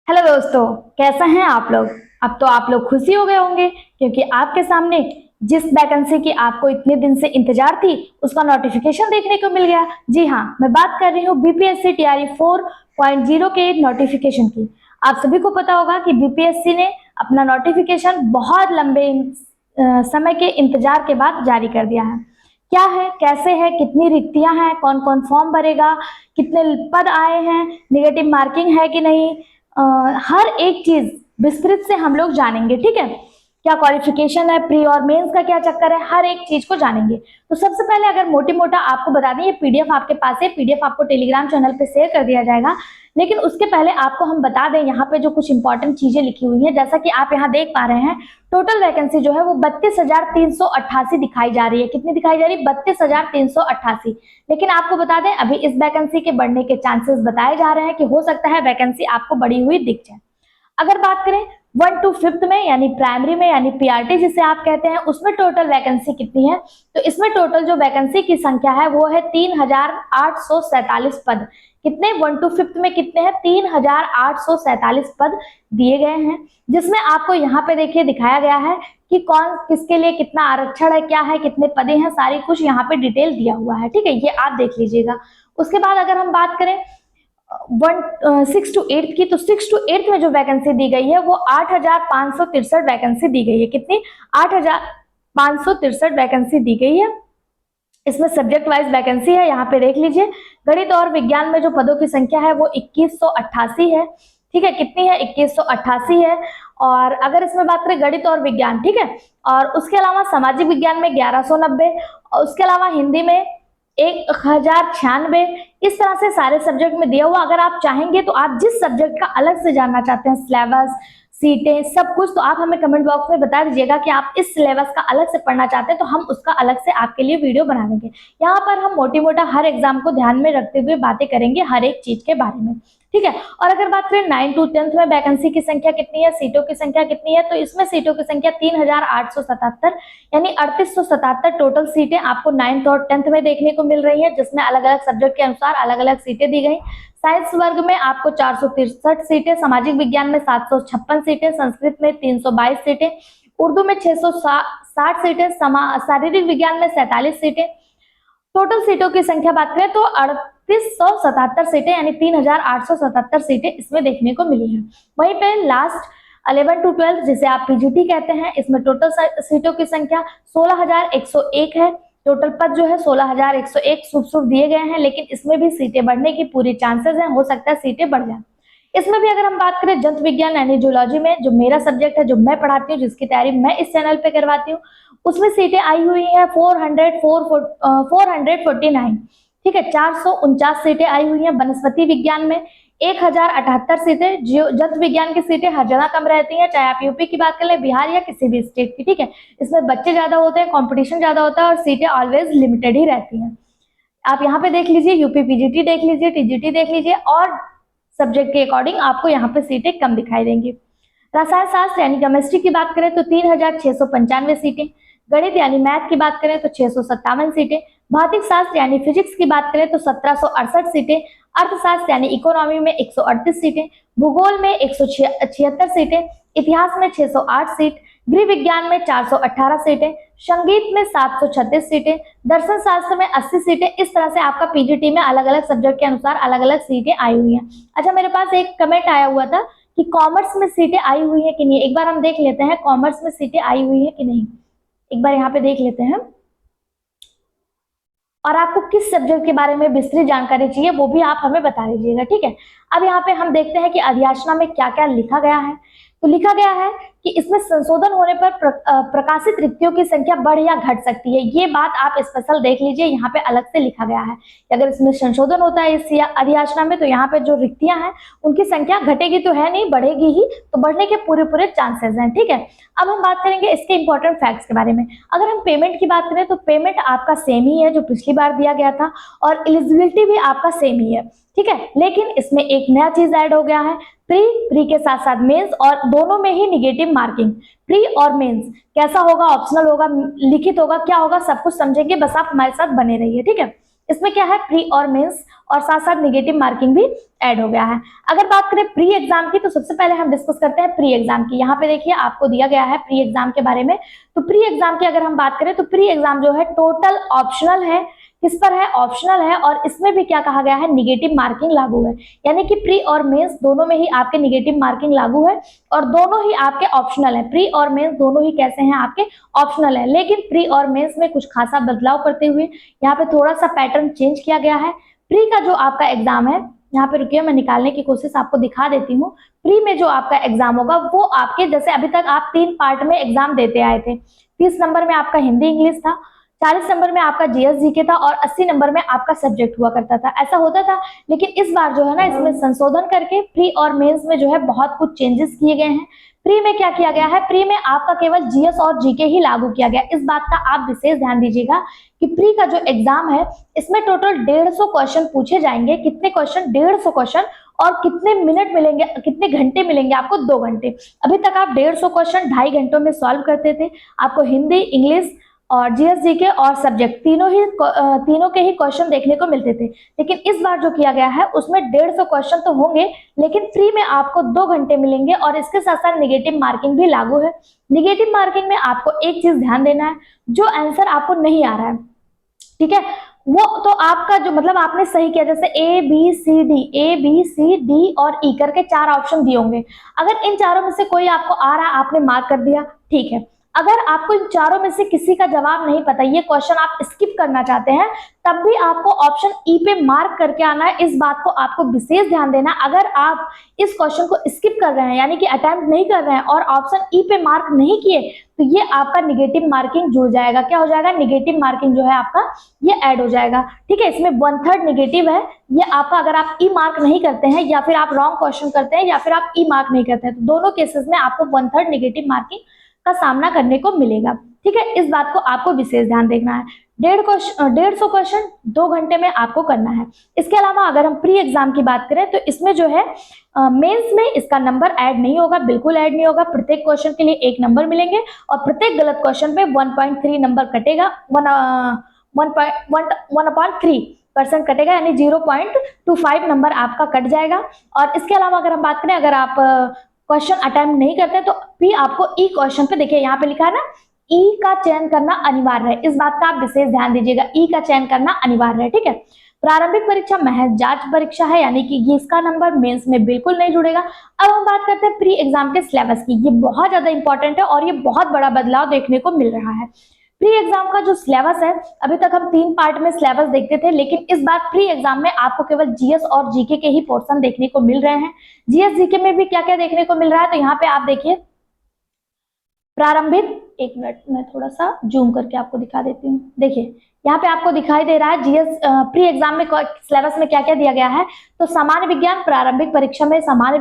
Hello दोस्तों, कैसे हैं आप लोग। अब तो आप लोग खुशी हो गए होंगे क्योंकि आपके सामने जिस वैकेंसी की आपको इतने दिन से इंतजार थी उसका नोटिफिकेशन देखने को मिल गया। जी हाँ, मैं बात कर रही हूँ बीपीएससी टीआरई 4.0 के नोटिफिकेशन की। आप सभी को पता होगा कि बीपीएससी ने अपना नोटिफिकेशन बहुत लंबे समय के इंतजार के बाद जारी कर दिया है। क्या है, कैसे है, कितनी रिक्तियां हैं, कौन कौन फॉर्म भरेगा, कितने पद आए हैं, निगेटिव मार्किंग है कि नहीं, हर एक चीज विस्तृत से हम लोग जानेंगे। ठीक है, क्या क्वालिफिकेशन है, प्री और मेंस का क्या चक्कर है, हर एक चीज को जानेंगे। तो सबसे पहले अगर मोटी मोटा आपको बता दें, ये पीडीएफ आपके पास है, पीडीएफ आपको टेलीग्राम चैनल पे शेयर कर दिया जाएगा। लेकिन उसके पहले आपको हम बता दें यहाँ पे जो कुछ इंपॉर्टेंट चीजें लिखी हुई हैं, जैसा कि आप यहाँ देख पा रहे हैं, टोटल वैकेंसी जो है वो 32,388 दिखाई जा रही है। कितनी दिखाई जा रही है? 32,388। लेकिन आपको बता दें, अभी इस वैकेंसी के बढ़ने के चांसेस बताए जा रहे हैं कि हो सकता है वैकेंसी आपको बढ़ी हुई दिख जाए। अगर बात करें 1 to 5th में यानी प्राइमरी में यानी पीआरटी जिसे आप कहते हैं, उसमें टोटल वैकेंसी कितनी है? तो इसमें टोटल जो वैकेंसी की संख्या है वो है 3,847 पद। कितने? 1 to 5th में कितने हैं? 3,847 पद दिए गए हैं, जिसमें आपको यहाँ पे देखिए दिखाया गया है कि कौन किसके लिए कितना आरक्षण है, क्या है, कितने पदे हैं, सारी कुछ यहाँ पे डिटेल दिया हुआ है। ठीक है, ये आप देख लीजिएगा। उसके बाद अगर हम बात करें 6 to 8 की, तो 6 to 8 में जो वैकेंसी दी गई है वो 8,563 वैकेंसी दी गई है। कितनी? 8,563 वैकेंसी दी गई है। इसमें सब्जेक्ट वाइज वैकेंसी है, यहाँ पे देख लीजिए। गणित और विज्ञान में जो पदों की संख्या है वो 2188 है। ठीक है, कितनी है? 2188 है। और अगर इसमें बात करें गणित और विज्ञान, ठीक है, और उसके अलावा सामाजिक विज्ञान में 1190, और उसके अलावा हिंदी में 1096, इस तरह से सारे सब्जेक्ट में दिया हुआ। अगर आप चाहेंगे तो आप जिस सब्जेक्ट का अलग से जानना चाहते हैं, सिलेबस, सीटें, सब कुछ, तो आप हमें कमेंट बॉक्स में बता दीजिएगा कि आप इस सिलेबस का अलग से पढ़ना चाहते हैं, तो हम उसका अलग से आपके लिए वीडियो बना देंगे। यहाँ पर हम मोटी मोटा हर एग्जाम को ध्यान में रखते हुए बातें करेंगे हर एक चीज के बारे में। ठीक है, और अगर बात करें 9 to 10th में वैकेंसी की संख्या कितनी है, सीटों की संख्या कितनी है, तो इसमें सीटों की संख्या 3,877 यानी 3877 टोटल सीटें आपको 9th और 10th में देखने को मिल रही है, जिसमें अलग अलग सब्जेक्ट के अनुसार अलग अलग सीटें दी गई। साइंस वर्ग में आपको 463 सीटें, सामाजिक विज्ञान में 756 सीटें, संस्कृत में 322 सीटें, उर्दू में 660 सीटें, शारीरिक विज्ञान में 47 सीटें। टोटल सीटों की संख्या बात करें तो 3877 सीटें यानी 3,877 सीटें इसमें देखने को मिली है। वहीं पे लास्ट 11 to 12 जिसे आप पीजीटी कहते हैं, इसमें टोटल सीटों की संख्या 16,101 है। टोटल पद जो है 16,101 शुभ दिए गए हैं, लेकिन इसमें भी सीटें बढ़ने की पूरी चांसेस हैं, हो सकता है सीटें बढ़ जाए। इसमें भी अगर हम बात करें जंतु विज्ञान यानी जूलॉजी में, जो मेरा सब्जेक्ट है, जो मैं पढ़ाती हूँ, जिसकी तैयारी मैं इस चैनल पे करवाती हूँ, उसमें सीटें आई हुई हैं 449। ठीक है, 449 सीटें आई हुई हैं। वनस्पति विज्ञान में 1,078 सीटें। जंतु विज्ञान की सीटें हर जगह कम रहती हैं, चाहे आप यूपी की बात कर ले, बिहार या किसी भी स्टेट की। ठीक है, इसमें बच्चे ज्यादा होते हैं, कॉम्पिटिशन ज्यादा होता है और सीटें ऑलवेज लिमिटेड ही रहती हैं। आप यहाँ पे देख लीजिए, यूपी पीजीटी देख लीजिए, टीजीटी देख लीजिए, और सब्जेक्ट के अकॉर्डिंग आपको यहाँ पे सीटें कम दिखाई देंगी। रसायन शास्त्र यानी केमिस्ट्री की बात करें तो 3,695 सीटें। गणित यानी मैथ की बात करें तो 657 सीटें। भौतिक शास्त्र यानी फिजिक्स की बात करें तो 1,768 सीटें। अर्थशास्त्र यानी इकोनॉमी में 138 सीटें। भूगोल में 176 सीटें। इतिहास में 608 सीट। गृह विज्ञान में 418 सीटें। संगीत में 736 सीटें। दर्शन शास्त्र में 80 सीटें। इस तरह से आपका पीजीटी में अलग अलग सब्जेक्ट के अनुसार अलग अलग सीटें आई हुई हैं। अच्छा, मेरे पास एक कमेंट आया हुआ था कि कॉमर्स में सीटें आई हुई है कि नहीं। एक बार हम देख लेते हैं कॉमर्स में सीटें आई हुई है कि नहीं, एक बार यहाँ पे देख लेते हैं। और आपको किस सब्जेक्ट के बारे में विस्तृत जानकारी चाहिए वो भी आप हमें बता दीजिएगा। ठीक है, अब यहाँ पे हम देखते हैं कि अधियाचना में क्या क्या लिखा गया है। तो लिखा गया है कि इसमें संशोधन होने पर प्रकाशित रिक्तियों की संख्या बढ़ या घट सकती है। ये बात आप स्पेशल देख लीजिए, यहाँ पे अलग से लिखा गया है कि अगर इसमें संशोधन होता है इस अधियाचना में, तो यहाँ पे जो रिक्तियां हैं उनकी संख्या घटेगी तो है नहीं, बढ़ेगी ही, तो बढ़ने के पूरे पूरे चांसेस हैं। ठीक है, अब हम बात करेंगे इसके इंपॉर्टेंट फैक्ट्स के बारे में। अगर हम पेमेंट की बात करें तो पेमेंट आपका सेम ही है जो पिछली बार दिया गया था, और एलिजिबिलिटी भी आपका सेम ही है। ठीक है, लेकिन इसमें एक नया चीज ऐड हो गया है, प्री के साथ साथ मेंस, और दोनों में ही निगेटिव मार्किंग। प्री और मेंस कैसा होगा, ऑप्शनल होगा, लिखित होगा, क्या होगा, सब कुछ समझेंगे, बस आप हमारे साथ बने रहिए। ठीक है, इसमें क्या है, प्री और मेंस और साथ साथ निगेटिव मार्किंग भी ऐड हो गया है। अगर बात करें प्री एग्जाम की तो सबसे पहले हम डिस्कस करते हैं प्री एग्जाम की। यहाँ पे देखिए आपको दिया गया है प्री एग्जाम के बारे में। तो प्री एग्जाम की अगर हम बात करें तो प्री एग्जाम जो है टोटल ऑप्शनल है। किस पर है, ऑप्शनल है, और इसमें भी क्या कहा गया है, निगेटिव मार्किंग लागू है। यानी कि प्री और मेंस दोनों में ही आपके निगेटिव मार्किंग लागू है और दोनों ही आपके ऑप्शनल है। प्री और मेंस दोनों ही कैसे हैं, आपके ऑप्शनल है। लेकिन प्री और मेंस में कुछ खासा बदलाव करते हुए यहाँ पे थोड़ा सा पैटर्न चेंज किया गया है। प्री का जो आपका एग्जाम है, यहाँ पे रुकिए मैं निकालने की कोशिश आपको दिखा देती हूँ। प्री में जो आपका एग्जाम होगा वो आपके, जैसे अभी तक आप 3 पार्ट में एग्जाम देते आए थे। 30 नंबर में आपका हिंदी इंग्लिश था, 40 नंबर में आपका जीएस जीके था और 80 नंबर में आपका सब्जेक्ट हुआ करता था, ऐसा होता था। लेकिन इस बार जो है ना, इसमें संशोधन करके प्री और मेंस में जो है बहुत कुछ चेंजेस किए गए हैं। प्री में क्या किया गया है, प्री में आपका केवल जीएस और जीके ही लागू किया गया। इस बात का आप विशेष ध्यान दीजिएगा कि प्री का जो एग्जाम है इसमें टोटल 150 क्वेश्चन पूछे जाएंगे। कितने क्वेश्चन, 150 क्वेश्चन, और कितने मिनट मिलेंगे, कितने घंटे मिलेंगे आपको, 2 घंटे। अभी तक आप 150 क्वेश्चन 2.5 घंटों में सॉल्व करते थे। आपको हिंदी, इंग्लिश और जीएस जीके और सब्जेक्ट तीनों के ही क्वेश्चन देखने को मिलते थे। लेकिन इस बार जो किया गया है उसमें 150 क्वेश्चन तो होंगे, लेकिन फ्री में आपको 2 घंटे मिलेंगे और इसके साथ साथ निगेटिव मार्किंग भी लागू है। निगेटिव मार्किंग में आपको एक चीज ध्यान देना है, जो आंसर आपको नहीं आ रहा है, ठीक है, वो तो आपका जो मतलब आपने सही किया, जैसे ए बी सी डी और ई करके 4 ऑप्शन दिए होंगे। अगर इन चारों में से कोई आपको आ रहा है, आपने मार्क कर दिया, ठीक है। अगर आपको इन चारों में से किसी का जवाब नहीं पता, ये क्वेश्चन आप स्किप करना चाहते हैं, तब भी आपको ऑप्शन ई पे मार्क करके आना है। इस बात को आपको विशेष ध्यान देना। अगर आप इस क्वेश्चन को स्किप कर रहे हैं, यानी कि अटेम्प्ट नहीं कर रहे हैं और ऑप्शन ई पे मार्क नहीं किए, तो ये आपका निगेटिव मार्किंग जुड़ जाएगा। क्या हो जाएगा, निगेटिव मार्किंग जो है आपका ये ऐड हो जाएगा, ठीक है। इसमें 1/3 निगेटिव है ये आपका। अगर आप ई मार्क नहीं करते हैं या फिर आप रॉन्ग क्वेश्चन करते हैं या फिर आप ई मार्क नहीं करते हैं, तो दोनों केसेस में आपको 1/3 निगेटिव मार्किंग का सामना करने को मिलेगा, ठीक है। इस बात को आपको विशेष ध्यान देना है। 150 क्वेश्चन 2 घंटे में आपको करना है। इसके अलावा अगर हम प्री एग्जाम की बात करें तो इसमें जो है मेंस में इसका नंबर ऐड नहीं होगा, बिल्कुल ऐड नहीं होगा। प्रत्येक क्वेश्चन के लिए 1 नंबर मिलेंगे और प्रत्येक गलत क्वेश्चन पे 1.3 नंबर कटेगा, 1/3% कटेगा, यानी 0.25 नंबर आपका कट जाएगा। और इसके अलावा अगर हम बात करें, अगर आप क्वेश्चन अटेम्प्ट नहीं करते तो भी आपको ई क्वेश्चन पे, देखिए यहाँ पे लिखा है ना, ई का चयन करना अनिवार्य है। इस बात का आप विशेष ध्यान दीजिएगा, ई का चयन करना अनिवार्य है, ठीक है। प्रारंभिक परीक्षा महज जांच परीक्षा है, यानी कि ये इसका नंबर मेंस में बिल्कुल नहीं जुड़ेगा। अब हम बात करते हैं प्री एग्जाम के सिलेबस की। ये बहुत ज्यादा इंपॉर्टेंट है और ये बहुत बड़ा बदलाव देखने को मिल रहा है। प्री एग्जाम का जो सिलेबस है, अभी तक हम 3 पार्ट में सिलेबस देखते थे, लेकिन इस बार प्री एग्जाम में आपको केवल जीएस और जीके के ही पोर्शन देखने को मिल रहे हैं। जीएस जीके में भी क्या क्या देखने को मिल रहा है, तो यहाँ पे आप देखिए प्रारंभिक, 1 मिनट मैं थोड़ा सा जूम करके आपको दिखा देती हूँ। देखिए यहाँ पे आपको दिखाई दे रहा है जीएस प्री एग्जाम में सिलेबस में क्या क्या दिया गया है। तो सामान्य विज्ञान, प्रारंभिक परीक्षा में सामान्य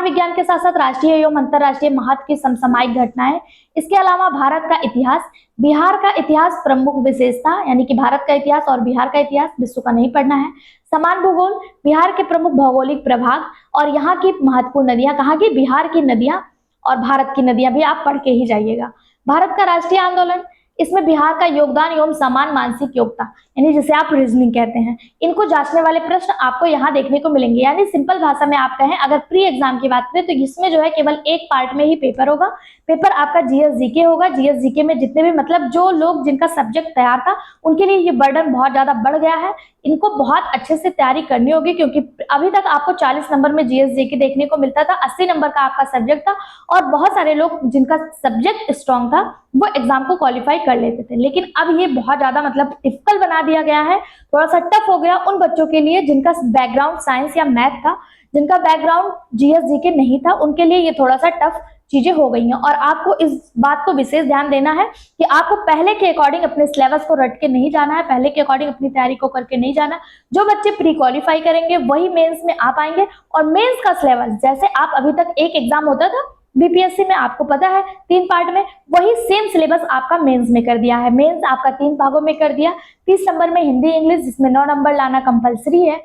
विज्ञान के साथ साथ राष्ट्रीय एवं अंतरराष्ट्रीय महत्व की समसामयिक घटनाएं। इसके अलावा भारत का इतिहास, बिहार का इतिहास प्रमुख विशेषता, यानी कि भारत का इतिहास और बिहार का इतिहास, विश्व का नहीं पढ़ना है। समान भूगोल, बिहार के प्रमुख भौगोलिक प्रभाग और यहाँ की महत्वपूर्ण नदियां, कहाँ की, बिहार की नदियां और भारत की नदियां भी आप पढ़ के ही जाइएगा। भारत का राष्ट्रीय आंदोलन, इसमें बिहार का योगदान एवं समान मानसिक योग्यता, यानी जिसे आप रीजनिंग कहते हैं, इनको जांचने वाले प्रश्न आपको यहाँ देखने को मिलेंगे। यानी सिंपल भाषा में आप कहें, अगर प्री एग्जाम की बात करें तो इसमें जो है केवल 1 पार्ट में ही पेपर होगा। पेपर आपका जीएस जीके होगा। जीएस जीके में जितने भी, मतलब जो लोग जिनका सब्जेक्ट तैयार था उनके लिए ये बर्डन बहुत ज्यादा बढ़ गया है। इनको बहुत अच्छे से तैयारी करनी होगी, क्योंकि अभी तक आपको 40 नंबर में जीएस जीके देखने को मिलता था, 80 नंबर का आपका सब्जेक्ट था और बहुत सारे लोग जिनका सब्जेक्ट स्ट्रॉन्ग था वो एग्जाम को क्वालिफाई कर लेते थे। लेकिन अब ये बहुत ज्यादा मतलब डिफिकल्ट बना दिया गया है, थोड़ा सा टफ हो गया उन बच्चों के लिए जिनका बैकग्राउंड साइंस या मैथ था, जिनका बैकग्राउंड जीएस जीके नहीं था, उनके लिए ये थोड़ा सा टफ चीजें हो गई हैं। और आपको इस बात को विशेष ध्यान देना है कि आपको पहले के अकॉर्डिंग अपने सिलेबस को रट के नहीं जाना है, पहले के अकॉर्डिंग अपनी तैयारी को करके नहीं जाना। जो बच्चे प्री क्वालिफाई करेंगे वही मेंस में आ पाएंगे। और मेंस का सिलेबस, जैसे आप अभी तक एक एग्जाम होता था बीपीएससी में, आपको पता है 3 पार्ट में, वही सेम सिलेबस आपका मेंस में कर दिया है। मेंस आपका 3 भागों में कर दिया। 30 नंबर में हिंदी इंग्लिश, जिसमें 9 नंबर लाना कंपलसरी है,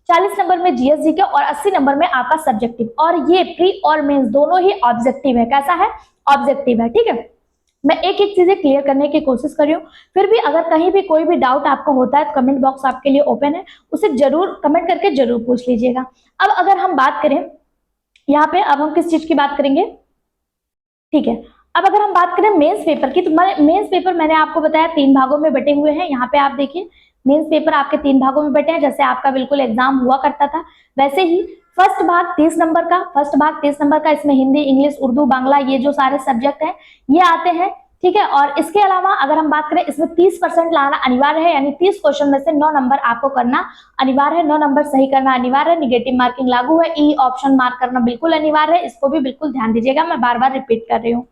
40 नंबर में जीएस जीके और 80 नंबर में आपका सब्जेक्टिव। और ये प्री और मेंस दोनों ही ऑब्जेक्टिव है। कैसा है, ऑब्जेक्टिव है, ठीक है। मैं एक एक चीजें क्लियर करने की कोशिश कर रही हूँ। फिर भी अगर कहीं भी कोई भी डाउट आपका होता है तो कमेंट बॉक्स आपके लिए ओपन है, उसे जरूर कमेंट करके जरूर पूछ लीजिएगा। अब अगर हम बात करें यहाँ पे, अब हम किस चीज की बात करेंगे, ठीक है। अब अगर हम बात करें मेंस पेपर की, तो मेंस पेपर मैंने आपको बताया 3 भागों में बटे हुए हैं। यहाँ पे आप देखिए मेंस पेपर आपके 3 भागों में बटे हैं, जैसे आपका बिल्कुल एग्जाम हुआ करता था वैसे ही। फर्स्ट भाग 30 नंबर का, इसमें हिंदी, इंग्लिश, उर्दू, बांग्ला, ये जो सारे सब्जेक्ट हैं ये आते हैं, ठीक है। और इसके अलावा अगर हम बात करें, इसमें 30% लाना अनिवार्य है, यानी 30 क्वेश्चन में से 9 नंबर आपको करना अनिवार्य है, 9 नंबर सही करना अनिवार्य है। निगेटिव मार्किंग लागू है, ई ऑप्शन मार्क करना बिल्कुल अनिवार्य है, इसको भी बिल्कुल ध्यान दीजिएगा, मैं बार बार रिपीट कर रही हूँ।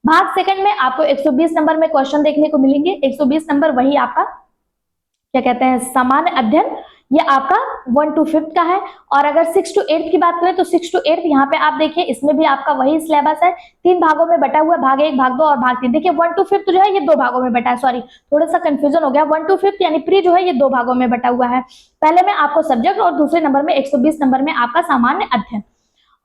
भाग सेकंड में आपको 120 नंबर में क्वेश्चन देखने को मिलेंगे। 120 नंबर वही आपका क्या कहते हैं, सामान्य अध्ययन, ये आपका 1 to 5 का है। और अगर 6 to 8 की बात करें तो 6 to 8 यहाँ पे आप देखिए, इसमें भी आपका वही सिलेबस है, 3 भागों में बटा हुआ है, भाग 1, भाग 2 और भाग 3। देखिए 1 to 5 जो है ये 2 भागों में बटा है, सॉरी थोड़ा सा कंफ्यूजन हो गया, 1 to 5 यानी प्री जो है ये 2 भागों में बटा हुआ है। पहले में आपको सब्जेक्ट और दूसरे नंबर में 120 नंबर में आपका सामान्य अध्ययन।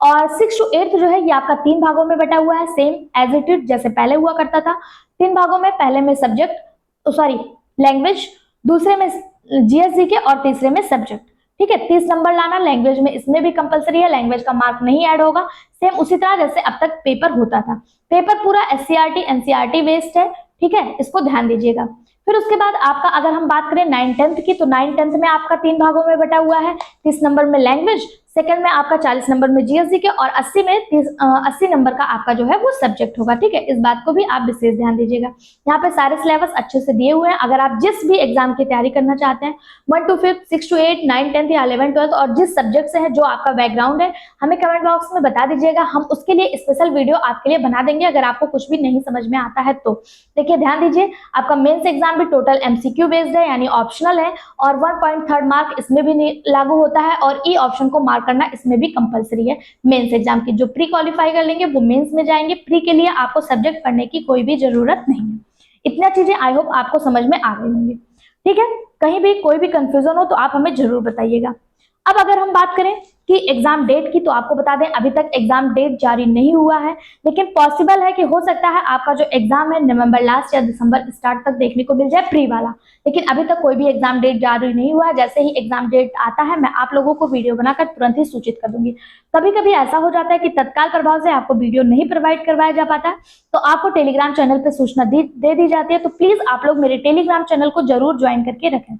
और 6 to 8 जो है ये आपका 3 भागों में बटा हुआ है, सेम एज इट इज जैसे पहले हुआ करता था। 3 भागों में, पहले में सब्जेक्ट सॉरी लैंग्वेज, दूसरे में जीएसजी के और तीसरे में सब्जेक्ट, ठीक है। 30 नंबर लाना लैंग्वेज में, इसमें भी कंपलसरी है, लैंग्वेज का मार्क नहीं ऐड होगा, सेम उसी तरह जैसे अब तक पेपर होता था। पेपर पूरा एससीईआरटी एनसीईआरटी बेस्ड है, ठीक है, इसको ध्यान दीजिएगा। फिर उसके बाद आपका अगर हम बात करें 9th-10th की, तो 9th-10th में आपका 3 भागों में बटा हुआ है, 30 नंबर में लैंग्वेज, सेकंड में आपका 40 नंबर में जीएसजी के और 80 नंबर का आपका जो है वो सब्जेक्ट होगा, ठीक है। इस बात को भी आप विशेष ध्यान दीजिएगा। यहाँ पे सारे सिलेबस अच्छे से दिए हुए हैं, अगर आप जिस भी एग्जाम की तैयारी करना चाहते हैं, 1 to 5, 6 to 8, 9, 10 या 11, 12 और जिस सब्जेक्ट से है, जो आपका बैकग्राउंड है, हमें कमेंट बॉक्स में बता दीजिएगा, हम उसके लिए स्पेशल वीडियो आपके लिए बना देंगे अगर आपको कुछ भी नहीं समझ में आता है तो। देखिए ध्यान दीजिए, आपका मेंस एग्जाम भी टोटल एमसीक्यू बेस्ड है, यानी ऑप्शनल है, और 1.3 मार्क इसमें भी लागू होता है, और ई ऑप्शन को मार्क करना इसमें भी कंपलसरी है मेंस एग्जाम की। जो प्री क्वालिफाई कर लेंगे वो मेंस में जाएंगे, प्री के लिए आपको सब्जेक्ट पढ़ने की कोई भी जरूरत नहीं है। इतना चीजें आई होप आपको समझ में आ गई होंगी, ठीक है। कहीं भी कोई भी कंफ्यूजन हो तो आप हमें जरूर बताइएगा। अब अगर हम बात करें कि एग्जाम डेट की, तो आपको बता दें अभी तक एग्जाम डेट जारी नहीं हुआ है, लेकिन पॉसिबल है कि हो सकता है आपका जो एग्जाम है नवंबर लास्ट या दिसंबर स्टार्ट तक देखने को मिल जाए प्री वाला, लेकिन अभी तक कोई भी एग्जाम डेट जारी नहीं हुआ है। जैसे ही एग्जाम डेट आता है मैं आप लोगों को वीडियो बनाकर तुरंत ही सूचित कर दूंगी। कभी कभी ऐसा हो जाता है कि तत्काल प्रभाव से आपको वीडियो नहीं प्रोवाइड करवाया जा पाता, तो आपको टेलीग्राम चैनल पर सूचना दे दी जाती है, तो प्लीज आप लोग मेरे टेलीग्राम चैनल को जरूर ज्वाइन करके रखें।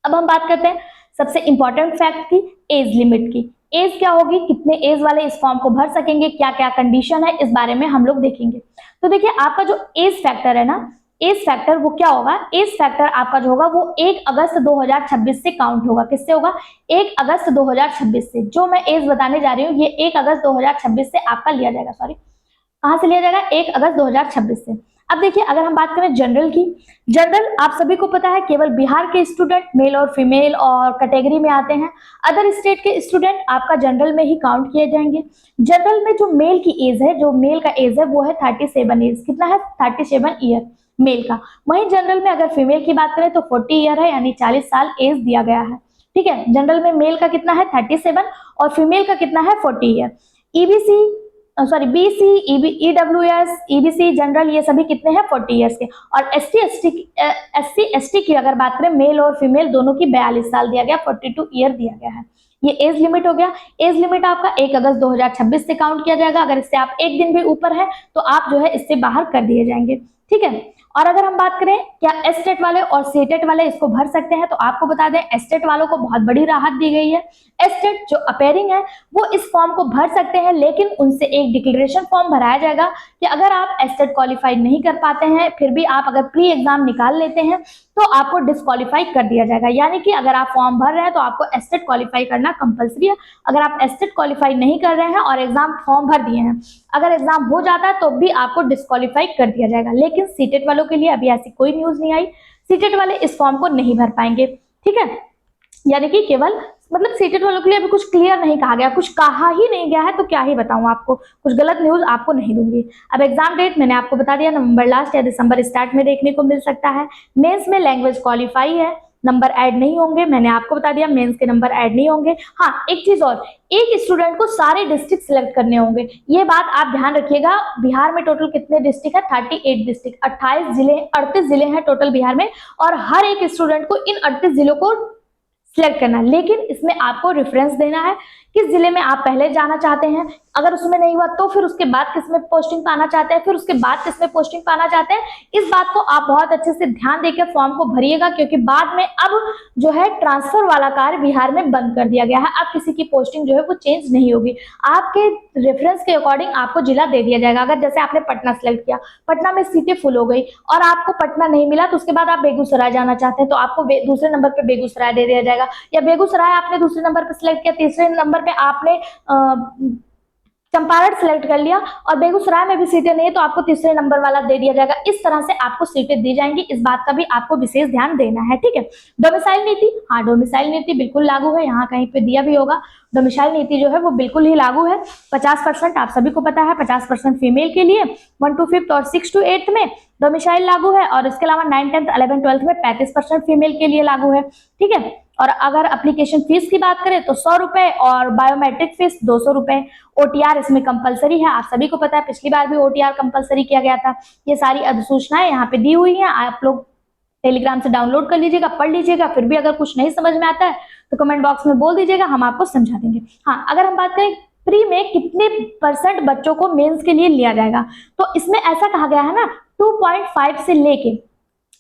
अब हम बात करते हैं सबसे इंपॉर्टेंट फैक्ट की, एज लिमिट की। एज क्या होगी, कितने एज वाले इस फॉर्म को भर सकेंगे, क्या क्या कंडीशन है, इस बारे में हम लोग देखेंगे। तो देखिए आपका जो एज फैक्टर है ना, एज फैक्टर वो क्या होगा, एज फैक्टर आपका जो होगा वो 1 अगस्त 2026 से काउंट होगा। किससे होगा, 1 अगस्त 2026 से। जो मैं एज बताने जा रही हूँ ये 1 अगस्त 2026 से आपका लिया जाएगा, सॉरी कहां से लिया जाएगा, 1 अगस्त 2026 से। अब देखिए अगर हम बात करें जनरल की, जनरल आप सभी को पता है केवल बिहार के स्टूडेंट मेल और फीमेल और कैटेगरी में आते हैं। अदर स्टेट के स्टूडेंट आपका जनरल में ही काउंट किए जाएंगे। जनरल में जो मेल की एज है, जो मेल का एज है वो है 37 एज, कितना है 37 ईयर मेल का। वहीं जनरल में अगर फीमेल की बात करें तो 40 ईयर है, यानी 40 साल एज दिया गया है, ठीक है। जनरल में मेल का कितना है 37 और फीमेल का कितना है 40 year. EBC sorry BC, EWS, EBC, general ये सभी कितने हैं 40 इयर्स के। और एससी एसटी की अगर बात करें मेल और फीमेल दोनों की 42 साल दिया गया, 42 ईयर दिया गया है। ये एज लिमिट हो गया। एज लिमिट आपका 1 अगस्त 2026 से काउंट किया जाएगा। अगर इससे आप एक दिन भी ऊपर है तो आप जो है इससे बाहर कर दिए जाएंगे, ठीक है। और अगर हम बात करें क्या एस्टेट वाले और सीटेट वाले इसको भर सकते हैं, तो आपको बता दें एस्टेट वालों को बहुत बड़ी राहत दी गई है। एस्टेट जो अपेयरिंग है वो इस फॉर्म को भर सकते हैं, लेकिन उनसे एक डिक्लेरेशन फॉर्म भराया जाएगा कि अगर आप एस्टेट क्वालिफाई नहीं कर पाते हैं, फिर भी आप अगर प्री एग्जाम निकाल लेते हैं तो आपको डिस्क्वालीफाई कर दिया जाएगा। यानी कि अगर आप फॉर्म भर रहे हैं तो आपको एस्टेट क्वालिफाई करना कंपलसरी है। अगर आप एस्टेट क्वालिफाई नहीं कर रहे हैं और एग्जाम फॉर्म भर दिए हैं, अगर एग्जाम हो जाता है तो भी आपको डिस्क्वालीफाई कर दिया जाएगा। लेकिन सीटेट वालों के लिए अभी ऐसी कोई न्यूज नहीं आई, सीटेट वाले इस फॉर्म को नहीं भर पाएंगे, ठीक है। यानी कि केवल मतलब सीटेट वालों के लिए अभी कुछ क्लियर नहीं कहा गया, कुछ कहा ही नहीं गया है, तो क्या ही बताऊं आपको, कुछ गलत न्यूज आपको नहीं दूंगी। अब एग्जाम डेट मैंने आपको बता दिया, नवंबर लास्ट या दिसंबर स्टार्ट में देखने को मिल सकता है। मेंस में लैंग्वेज क्वालिफाई है, नंबर ऐड नहीं होंगे, मैंने आपको बता दिया मेंस के नंबर ऐड नहीं होंगे। हाँ, एक चीज और, एक स्टूडेंट को सारे डिस्ट्रिक्ट सिलेक्ट करने होंगे, ये बात आप ध्यान रखिएगा। बिहार में टोटल कितने डिस्ट्रिक्ट है? 38 डिस्ट्रिक्ट, 28 जिले, 38 जिले हैं टोटल बिहार में, और हर एक स्टूडेंट को इन 38 जिलों को सिलेक्ट करना है। लेकिन इसमें आपको रेफरेंस देना है, किस जिले में आप पहले जाना चाहते हैं, अगर उसमें नहीं हुआ तो फिर उसके बाद किसमें पोस्टिंग पाना चाहते हैं, फिर उसके बाद किसमें पोस्टिंग पाना चाहते हैं। इस बात को आप बहुत अच्छे से ध्यान देकर फॉर्म को भरिएगा, क्योंकि बाद में अब जो है ट्रांसफर वाला कार्य बिहार में बंद कर दिया गया है। अब किसी की पोस्टिंग जो है वो चेंज नहीं होगी, आपके रेफरेंस के अकॉर्डिंग आपको जिला दे दिया जाएगा। अगर जैसे आपने पटना सेलेक्ट किया, पटना में सीटें फुल हो गई और आपको पटना नहीं मिला, तो उसके बाद आप बेगूसराय जाना चाहते हैं तो आपको दूसरे नंबर पे बेगूसराय दे दिया जाएगा, या बेगूसराय आपने दूसरे नंबर पे सिलेक्ट किया, तीसरे नंबर पे आपने चंपारण सिलेक्ट कर लिया और बेगूसराय में भी सीटें नहीं है तो आपको तीसरे नंबर वाला दे दिया जाएगा। इस तरह से आपको सीटें दी जाएंगी, इस बात का भी आपको विशेष ध्यान देना है, ठीक है। डोमिसाइल नीति, हाँ डोमिसाइल नीति बिल्कुल लागू है, यहाँ कहीं पे दिया भी होगा। डोमिसाइल नीति जो है वो बिल्कुल ही लागू है। 50% आप सभी को पता है, 50% फीमेल के लिए 1 to 5th और 6 to 8th में डोमिसाइल लागू है, और इसके अलावा 9, 10th, 11, 12th में 35% फीमेल के लिए लागू है, ठीक है। और अगर एप्लीकेशन फीस की बात करें तो 100 रुपए और बायोमेट्रिक फीस 200 रुपए। ओटीआर इसमें कंपलसरी है, आप सभी को पता है, पिछली बार भी ओटीआर कंपलसरी किया गया था। ये सारी अधिसूचनाएं यहाँ पे दी हुई हैं, आप लोग टेलीग्राम से डाउनलोड कर लीजिएगा, पढ़ लीजिएगा। फिर भी अगर कुछ नहीं समझ में आता है तो कमेंट बॉक्स में बोल दीजिएगा, हम आपको समझा देंगे। हाँ, अगर हम बात करें प्री में कितने % बच्चों को मेंस के लिए लिया जाएगा, तो इसमें ऐसा कहा गया है ना 2.5 से लेके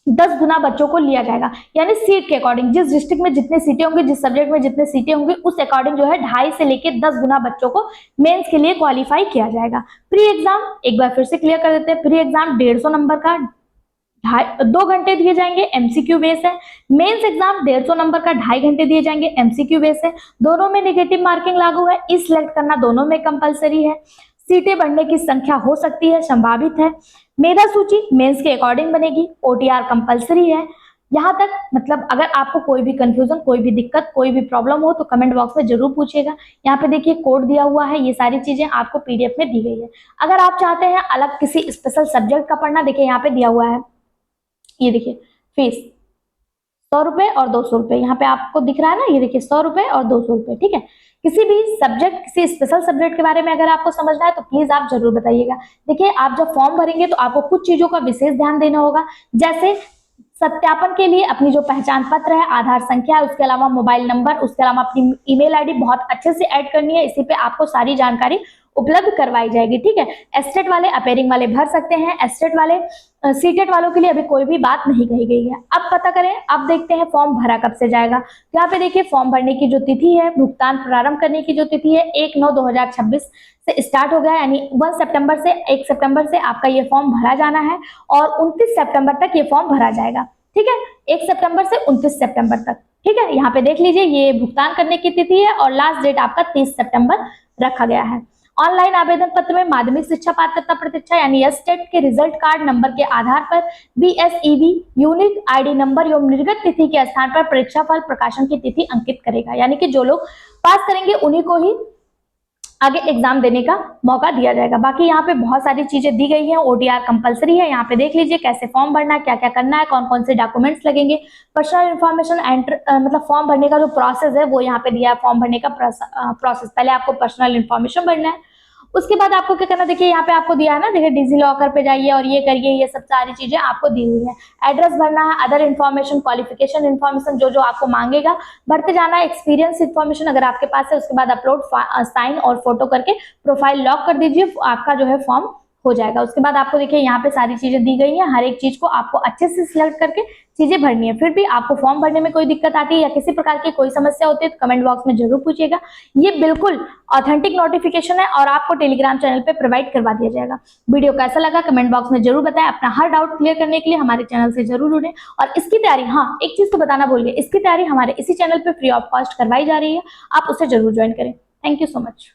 10 गुना बच्चों को लिया जाएगा, यानी सीट के अकॉर्डिंग, जिस डिस्ट्रिक्ट में जितने सीटें होंगी, जिस सब्जेक्ट में जितने सीटें होंगी, उस अकॉर्डिंग जो है 2.5 से लेके 10 गुना बच्चों को मेंस के लिए क्वालिफाई किया जाएगा। प्री एग्जाम एक बार फिर से क्लियर कर देते हैं, प्री एग्जाम 150 नंबर का 2 घंटे दिए जाएंगे, एमसीक्यू बेस है। मेंस एग्जाम 150 नंबर का 2.5 घंटे दिए जाएंगे, एमसीक्यू बेस है। दोनों में नेगेटिव मार्किंग लागू है, ई सिलेक्ट करना दोनों में कंपलसरी है। सीटें बढ़ने की संख्या हो सकती है, संभावित है। मेधा सूची मेंस के अकॉर्डिंग बनेगी, ओटीआर कंपलसरी है। यहाँ तक मतलब अगर आपको कोई भी कंफ्यूजन, कोई भी दिक्कत, कोई भी प्रॉब्लम हो तो कमेंट बॉक्स में जरूर पूछिएगा। यहाँ पे देखिए कोड दिया हुआ है, ये सारी चीजें आपको पीडीएफ में दी गई है। अगर आप चाहते हैं अलग किसी स्पेशल सब्जेक्ट का पढ़ना, देखिए यहाँ पे दिया हुआ है, ये देखिए फीस 100 रुपए और 200 रुपए, यहाँ पे आपको दिख रहा है ना, ये देखिए 100 रुपए और 200 रुपए, ठीक है। किसी भी सब्जेक्ट, किसी स्पेशल सब्जेक्ट के बारे में अगर आपको समझना है तो प्लीज आप जरूर बताइएगा। देखिए आप जब फॉर्म भरेंगे तो आपको कुछ चीजों का विशेष ध्यान देना होगा, जैसे सत्यापन के लिए अपनी जो पहचान पत्र है, आधार संख्या है, उसके अलावा मोबाइल नंबर, उसके अलावा अपनी ईमेल आईडी बहुत अच्छे से ऐड करनी है, इसी पे आपको सारी जानकारी उपलब्ध करवाई जाएगी, ठीक है। एस्टेट वाले, अपेयरिंग वाले भर सकते हैं, एस्टेट वाले, सीटेट वालों के लिए अभी कोई भी बात नहीं कही गई है। अब पता करें, अब देखते हैं फॉर्म भरा कब से जाएगा। यहाँ पे देखिए फॉर्म भरने की जो तिथि है, भुगतान प्रारंभ करने की जो तिथि है 1/9/2026 से स्टार्ट हो गया, यानी 1 सितंबर से आपका ये फॉर्म भरा जाना है और 29 सितंबर तक ये फॉर्म भरा जाएगा, ठीक है। 1 सितंबर से 29 सितंबर तक, ठीक है। यहाँ पे देख लीजिए ये भुगतान करने की तिथि है और लास्ट डेट आपका 30 सितंबर रखा गया है। ऑनलाइन आवेदन पत्र में माध्यमिक शिक्षा पात्रता परीक्षा यानी एस्टेट के रिजल्ट कार्ड नंबर के आधार पर बीएसईबी यूनिक आईडी नंबर एवं निर्गत तिथि के स्थान पर परीक्षा फल प्रकाशन की तिथि अंकित करेगा, यानी कि जो लोग पास करेंगे उन्हीं को ही आगे एग्जाम देने का मौका दिया जाएगा। बाकी यहाँ पे बहुत सारी चीजें दी गई हैं, ओटीआर कंपलसरी है, यहाँ पे देख लीजिए कैसे फॉर्म भरना है, क्या क्या करना है, कौन कौन से डॉक्यूमेंट्स लगेंगे, पर्सनल इन्फॉर्मेशन मतलब फॉर्म भरने का जो प्रोसेस है वो यहाँ पे दिया है। फॉर्म भरने का प्रोसेस, पहले आपको पर्सनल इन्फॉर्मेशन भरना है, उसके बाद आपको क्या करना, देखिए यहाँ पे आपको दिया है ना, देखिए डिजी लॉकर पे जाइए और ये करिए, ये सब सारी चीजें आपको दी हुई है। एड्रेस भरना है, अदर इन्फॉर्मेशन, क्वालिफिकेशन इन्फॉर्मेशन जो जो आपको मांगेगा भरते जाना है। एक्सपीरियंस इन्फॉर्मेशन अगर आपके पास है, उसके बाद अपलोड, साइन और फोटो करके प्रोफाइल लॉक कर दीजिए, आपका जो है फॉर्म हो जाएगा। उसके बाद आपको देखिए यहाँ पे सारी चीजें दी गई हैं, हर एक चीज को आपको अच्छे से सिलेक्ट करके चीजें भरनी है। फिर भी आपको फॉर्म भरने में कोई दिक्कत आती है या किसी प्रकार की कोई समस्या होती है तो कमेंट बॉक्स में जरूर पूछिएगा। ये बिल्कुल ऑथेंटिक नोटिफिकेशन है और आपको टेलीग्राम चैनल पे प्रोवाइड करवा दिया जाएगा। वीडियो कैसा लगा कमेंट बॉक्स में जरूर बताएं। अपना हर डाउट क्लियर करने के लिए हमारे चैनल से जरूर जुड़ें। और इसकी तैयारी, हाँ एक चीज तो बताना भूल गए, इसकी तैयारी हमारे इसी चैनल पे फ्री ऑफ कॉस्ट करवाई जा रही है, आप उसे जरूर ज्वाइन करें। Thank you so much.